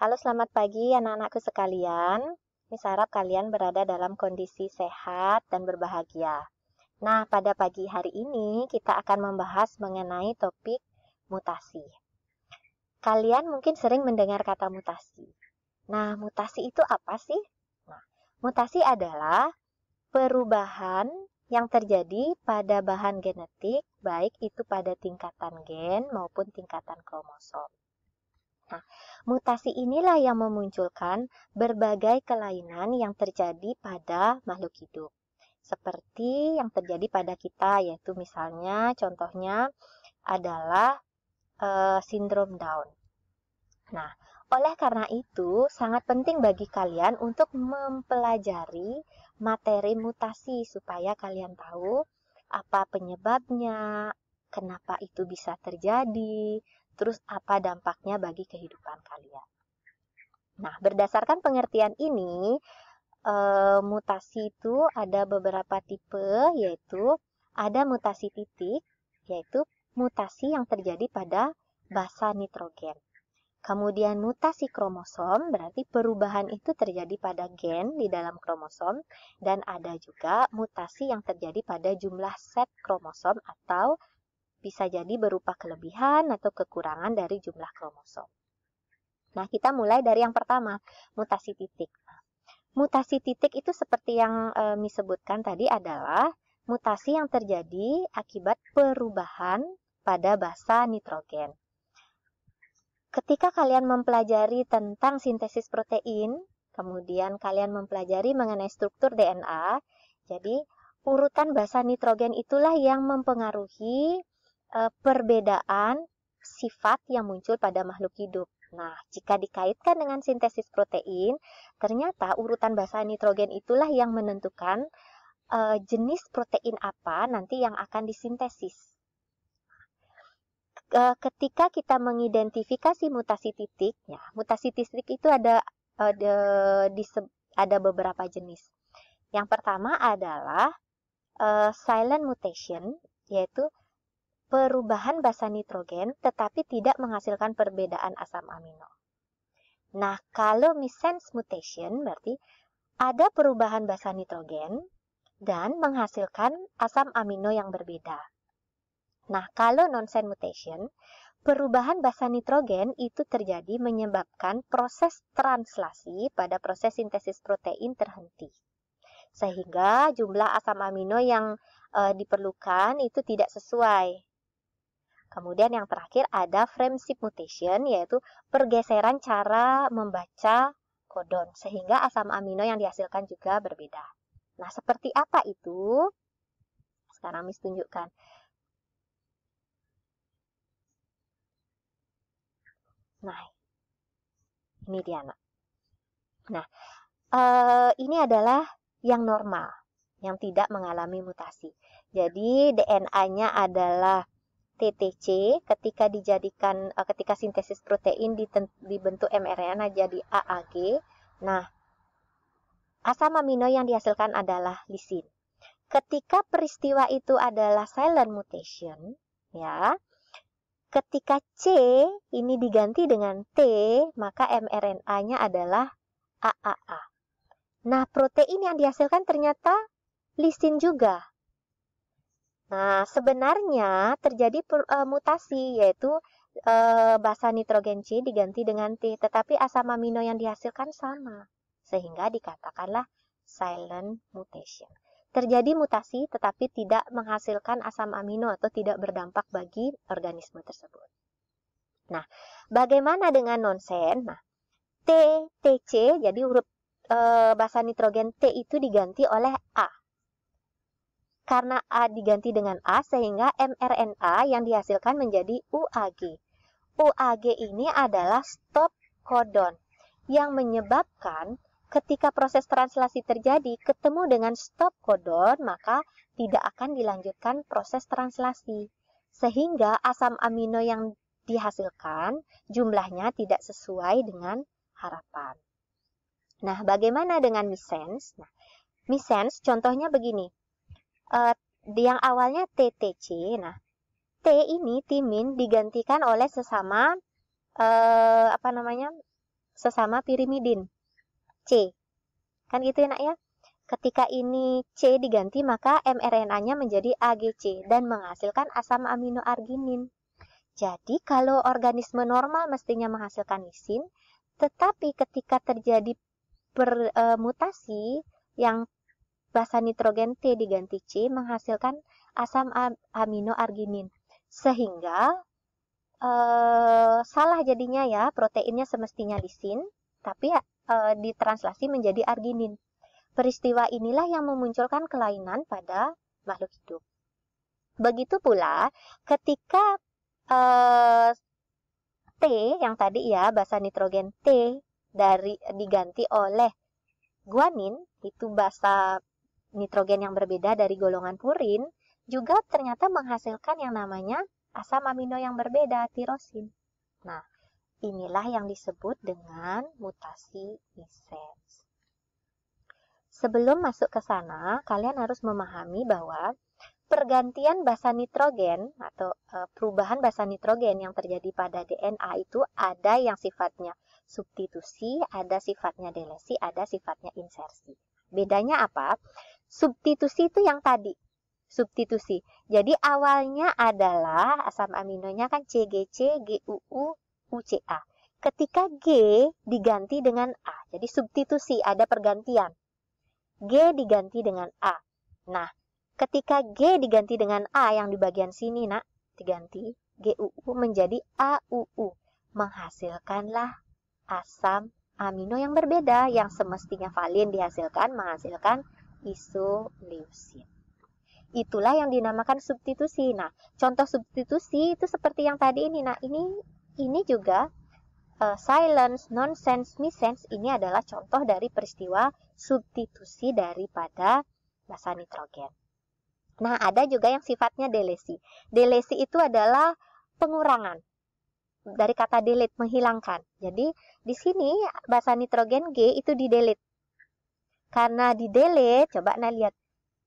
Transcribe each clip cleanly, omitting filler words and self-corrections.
Halo, selamat pagi anak-anakku sekalian. Miss harap kalian berada dalam kondisi sehat dan berbahagia. Nah, pada pagi hari ini kita akan membahas mengenai topik mutasi. Kalian mungkin sering mendengar kata mutasi. Nah, mutasi itu apa sih? Nah, mutasi adalah perubahan yang terjadi pada bahan genetik, baik itu pada tingkatan gen maupun tingkatan kromosom. Nah, mutasi inilah yang memunculkan berbagai kelainan yang terjadi pada makhluk hidup. Seperti yang terjadi pada kita, yaitu misalnya contohnya adalah sindrom Down. Nah, oleh karena itu sangat penting bagi kalian untuk mempelajari materi mutasi supaya kalian tahu apa penyebabnya, kenapa itu bisa terjadi, terus apa dampaknya bagi kehidupan kalian. Nah, berdasarkan pengertian ini, mutasi itu ada beberapa tipe, yaitu ada mutasi titik, yaitu mutasi yang terjadi pada basa nitrogen. Kemudian mutasi kromosom, berarti perubahan itu terjadi pada gen di dalam kromosom, dan ada juga mutasi yang terjadi pada jumlah set kromosom atau bisa jadi berupa kelebihan atau kekurangan dari jumlah kromosom. Nah, kita mulai dari yang pertama, mutasi titik. Mutasi titik itu seperti yang disebutkan tadi adalah mutasi yang terjadi akibat perubahan pada basa nitrogen. Ketika kalian mempelajari tentang sintesis protein, kemudian kalian mempelajari mengenai struktur DNA, jadi urutan basa nitrogen itulah yang mempengaruhi perbedaan sifat yang muncul pada makhluk hidup. Nah, jika dikaitkan dengan sintesis protein, ternyata urutan basa nitrogen itulah yang menentukan jenis protein apa nanti yang akan disintesis. Ketika kita mengidentifikasi mutasi titik, ya, mutasi titik itu ada beberapa jenis. Yang pertama adalah silent mutation, yaitu perubahan basa nitrogen tetapi tidak menghasilkan perbedaan asam amino. Nah, kalau missense mutation berarti ada perubahan basa nitrogen dan menghasilkan asam amino yang berbeda. Nah, kalau nonsense mutation, perubahan basa nitrogen itu terjadi menyebabkan proses translasi pada proses sintesis protein terhenti. Sehingga jumlah asam amino yang diperlukan itu tidak sesuai. Kemudian yang terakhir ada frame shift mutation, yaitu pergeseran cara membaca kodon, sehingga asam amino yang dihasilkan juga berbeda. Nah, seperti apa itu? Sekarang Miss tunjukkan. Nah, ini dia, Nak. Nah, ini adalah yang normal, yang tidak mengalami mutasi. Jadi, DNA-nya adalah TTC, ketika sintesis protein dibentuk mRNA jadi AAG. Nah, asam amino yang dihasilkan adalah lisin. Ketika peristiwa itu adalah silent mutation, ya, ketika C ini diganti dengan T, maka mRNA-nya adalah AAA. Nah, protein yang dihasilkan ternyata lisin juga. Nah, sebenarnya terjadi mutasi, yaitu basa nitrogen C diganti dengan T, tetapi asam amino yang dihasilkan sama, sehingga dikatakanlah silent mutation. Terjadi mutasi tetapi tidak menghasilkan asam amino atau tidak berdampak bagi organisme tersebut. Nah, bagaimana dengan nonsense? Nah, TTC, jadi huruf basa nitrogen T itu diganti oleh A. Karena A diganti dengan A, sehingga mRNA yang dihasilkan menjadi UAG. UAG ini adalah stop codon yang menyebabkan ketika proses translasi terjadi ketemu dengan stop codon, maka tidak akan dilanjutkan proses translasi. Sehingga asam amino yang dihasilkan jumlahnya tidak sesuai dengan harapan. Nah, bagaimana dengan missense? Nah, missense contohnya begini. Yang awalnya TTC, nah T ini timin digantikan oleh sesama sesama pirimidin, C. Kan gitu ya nak ya. Ketika ini C diganti, maka mRNA-nya menjadi AGC dan menghasilkan asam amino arginin. Jadi kalau organisme normal mestinya menghasilkan lisin, tetapi ketika terjadi mutasi yang basa nitrogen T diganti C menghasilkan asam amino arginin. Sehingga salah jadinya ya, proteinnya semestinya lisin, tapi ditranslasi menjadi arginin. Peristiwa inilah yang memunculkan kelainan pada makhluk hidup. Begitu pula ketika T yang tadi ya, basa nitrogen T diganti oleh guanin, itu basa nitrogen yang berbeda dari golongan purin, juga ternyata menghasilkan yang namanya asam amino yang berbeda, tirosin. Nah, inilah yang disebut dengan mutasi missense. Sebelum masuk ke sana, kalian harus memahami bahwa pergantian basa nitrogen atau perubahan basa nitrogen yang terjadi pada DNA itu ada yang sifatnya substitusi, ada sifatnya delesi, ada sifatnya insersi. Bedanya apa? Substitusi itu yang tadi, substitusi. Jadi awalnya adalah asam aminonya kan CGC, GUU, UCA. Ketika G diganti dengan A, jadi substitusi, ada pergantian. G diganti dengan A. Nah, ketika G diganti dengan A yang di bagian sini nak, diganti GUU menjadi AUU. Menghasilkanlah asam amino yang berbeda yang semestinya valin menghasilkan isoleusin. Itulah yang dinamakan substitusi. Nah, contoh substitusi itu seperti yang tadi ini. Nah, ini juga silence, nonsense, missense ini adalah contoh dari peristiwa substitusi daripada basa nitrogen. Nah, ada juga yang sifatnya delesi. Delesi itu adalah pengurangan. Dari kata delete, menghilangkan. Jadi, di sini basa nitrogen G itu di-delete. Karena di-delete, coba Anda lihat.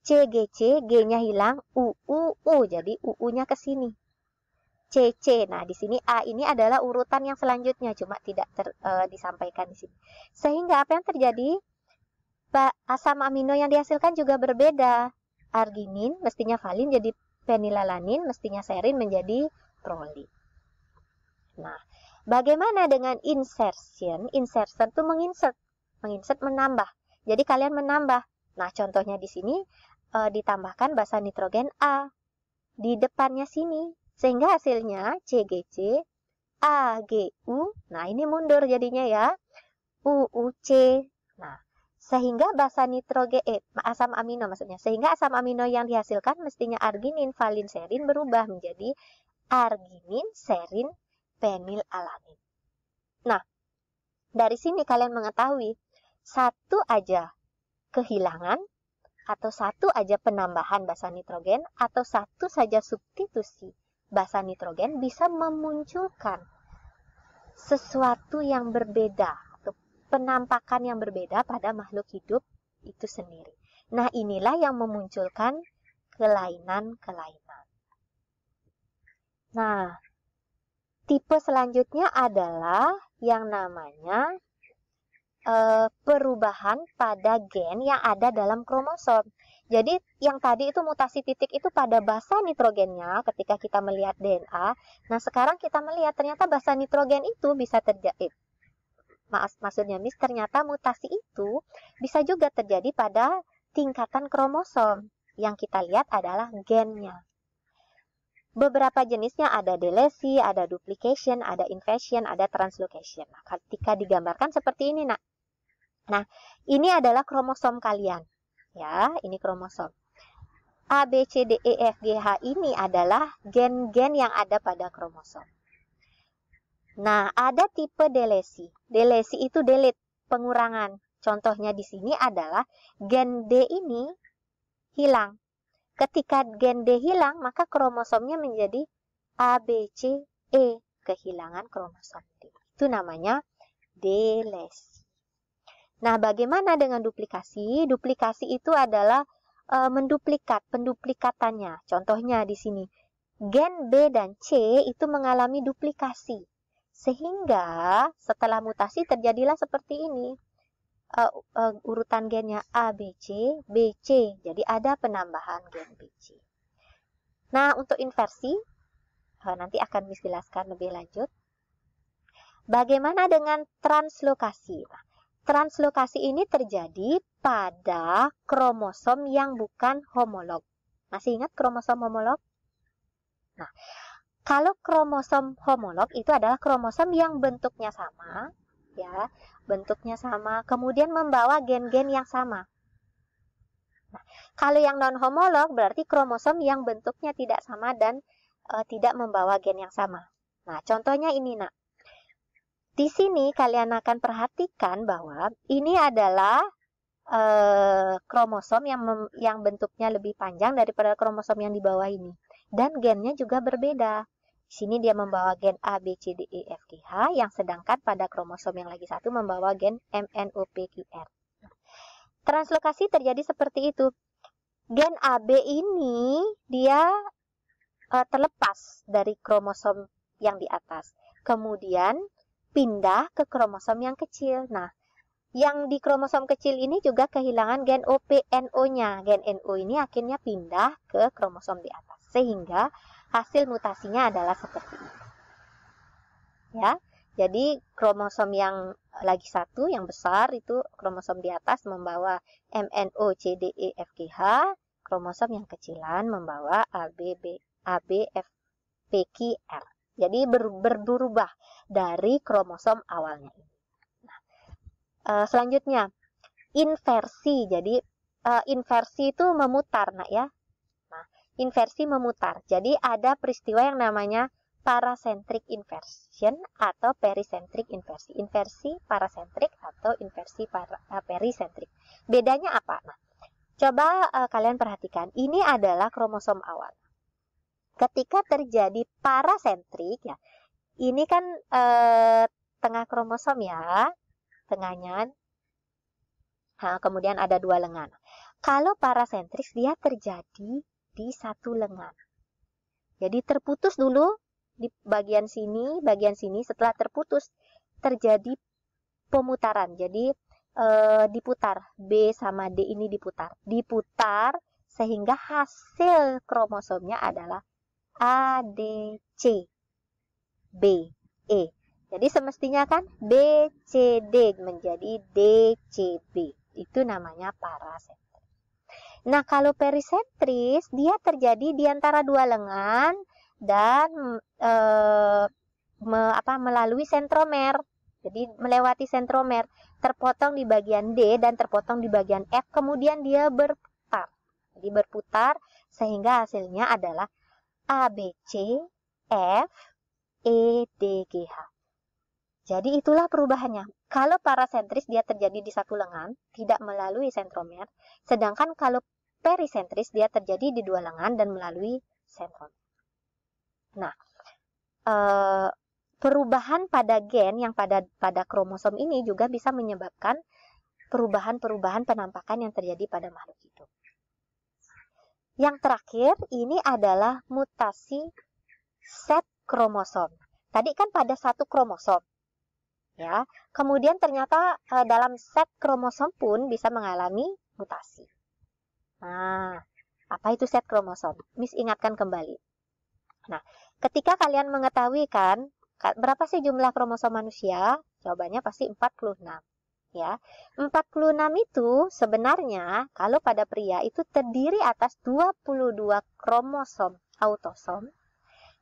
CGC, G-nya hilang, UU. Jadi, UU-nya ke sini. CC. Nah, di sini A ini adalah urutan yang selanjutnya. Cuma tidak disampaikan di sini. Sehingga apa yang terjadi? Asam amino yang dihasilkan juga berbeda. Arginin mestinya valin jadi fenilalanin, mestinya serin menjadi prolin. Nah, bagaimana dengan insertion? Insertion itu menginsert menambah. Jadi kalian menambah. Nah, contohnya di sini ditambahkan basa nitrogen A di depannya sini, sehingga hasilnya CGC AGU. Nah, ini mundur jadinya ya. UUC. Nah, sehingga basa nitrogen asam amino maksudnya. Sehingga asam amino yang dihasilkan mestinya arginin, valin, serin berubah menjadi arginin, serin, fenilalanin. Nah, dari sini kalian mengetahui satu aja kehilangan atau satu aja penambahan basa nitrogen atau satu saja substitusi basa nitrogen bisa memunculkan sesuatu yang berbeda atau penampakan yang berbeda pada makhluk hidup itu sendiri. Nah, inilah yang memunculkan kelainan-kelainan. Nah, tipe selanjutnya adalah yang namanya perubahan pada gen yang ada dalam kromosom. Jadi yang tadi itu mutasi titik itu pada basa nitrogennya ketika kita melihat DNA. Nah, sekarang kita melihat ternyata basa nitrogen itu bisa terjadi. Maksudnya ternyata mutasi itu bisa juga terjadi pada tingkatan kromosom. Yang kita lihat adalah gennya. Beberapa jenisnya ada delesi, ada duplication, ada inversion, ada translocation. Nah, ketika digambarkan seperti ini, nak. Nah, ini adalah kromosom kalian. Ya, ini kromosom. A, B, C, D, E, F, G, H ini adalah gen-gen yang ada pada kromosom. Nah, ada tipe delesi. Delesi itu delete, pengurangan. Contohnya di sini adalah gen D ini hilang. Ketika gen D hilang, maka kromosomnya menjadi A, B, C, E. Kehilangan kromosom D. Itu namanya delesi. Nah, bagaimana dengan duplikasi? Duplikasi itu adalah menduplikat, penduplikatannya. Contohnya di sini, gen B dan C itu mengalami duplikasi. Sehingga setelah mutasi terjadilah seperti ini. Urutan gennya ABC, BC. Jadi ada penambahan gen BC. Nah, untuk inversi, nanti akan dijelaskan lebih lanjut. Bagaimana dengan translokasi? Nah, translokasi ini terjadi pada kromosom yang bukan homolog. Masih ingat kromosom homolog? Nah, kalau kromosom homolog itu adalah kromosom yang bentuknya sama, ya, bentuknya sama, kemudian membawa gen-gen yang sama. Nah, kalau yang non-homolog berarti kromosom yang bentuknya tidak sama dan tidak membawa gen yang sama. Nah, contohnya ini, Nak. Di sini kalian akan perhatikan bahwa ini adalah kromosom yang bentuknya lebih panjang daripada kromosom yang di bawah ini. Dan gennya juga berbeda. Di sini dia membawa gen A, B, C, D, E, F, G, H, yang sedangkan pada kromosom yang lagi satu membawa gen M, N, O, P, Q, R. Translokasi terjadi seperti itu. Gen AB ini dia terlepas dari kromosom yang di atas. Kemudian pindah ke kromosom yang kecil. Nah, yang di kromosom kecil ini juga kehilangan gen OPNO-nya. Gen NO ini akhirnya pindah ke kromosom di atas. Sehingga hasil mutasinya adalah seperti ini. Ya, jadi kromosom yang lagi satu, yang besar itu kromosom di atas membawa MNO, CDE, FGH. Kromosom yang kecilan membawa ABFPQR. Jadi berubah dari kromosom awalnya ini. Nah, selanjutnya inversi. Jadi inversi itu memutar, Nak, ya. Nah, inversi memutar. Jadi ada peristiwa yang namanya paracentric inversion atau pericentric inversi. Inversi parasentrik atau inversi pericentric. Bedanya apa? Nah, coba kalian perhatikan. Ini adalah kromosom awal. Ketika terjadi parasentrik, ya, ini kan tengah kromosom, ya, tengahnya. Nah, kemudian ada dua lengan. Kalau parasentris dia terjadi di satu lengan. Jadi terputus dulu di bagian sini. Setelah terputus terjadi pemutaran. Jadi diputar. B sama D ini diputar. Diputar sehingga hasil kromosomnya adalah ADC, B, E. Jadi semestinya kan BCD menjadi DCB. Itu namanya parasentris. Nah, kalau perisentris dia terjadi di antara dua lengan dan melalui sentromer. Jadi melewati sentromer, terpotong di bagian D dan terpotong di bagian F, kemudian dia berputar. Jadi berputar sehingga hasilnya adalah ABC, F, E, D, G, H. Jadi itulah perubahannya. Kalau parasentris dia terjadi di satu lengan, tidak melalui sentromer. Sedangkan kalau perisentris dia terjadi di dua lengan dan melalui sentromer. Nah, perubahan pada gen yang pada kromosom ini juga bisa menyebabkan perubahan-perubahan penampakan yang terjadi pada makhluk hidup. Yang terakhir, ini adalah mutasi set kromosom. Tadi kan pada satu kromosom, ya. Kemudian ternyata dalam set kromosom pun bisa mengalami mutasi. Nah, apa itu set kromosom? Miss ingatkan kembali. Nah, ketika kalian mengetahui kan berapa sih jumlah kromosom manusia? Jawabannya pasti 46. Ya, 46 itu sebenarnya kalau pada pria itu terdiri atas 22 kromosom autosom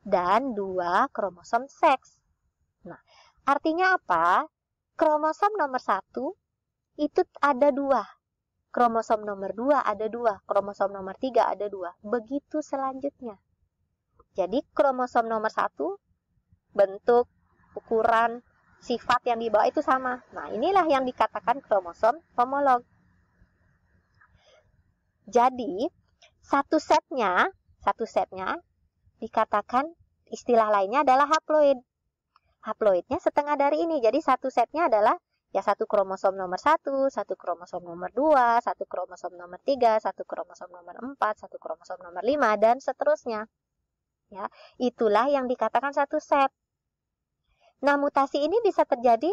dan 2 kromosom seks. Nah, artinya apa? Kromosom nomor 1 itu ada 2. Kromosom nomor 2 ada 2. Kromosom nomor 3 ada 2. Begitu selanjutnya. Jadi kromosom nomor 1 bentuk, ukuran, sifat yang dibawa itu sama. Nah, inilah yang dikatakan kromosom homolog. Jadi, satu setnya dikatakan istilah lainnya adalah haploid. Haploidnya setengah dari ini. Jadi, satu setnya adalah ya satu kromosom nomor 1, satu kromosom nomor 2, satu kromosom nomor 3, satu kromosom nomor 4, satu kromosom nomor 5, dan seterusnya. Ya, itulah yang dikatakan satu set. Nah, mutasi ini bisa terjadi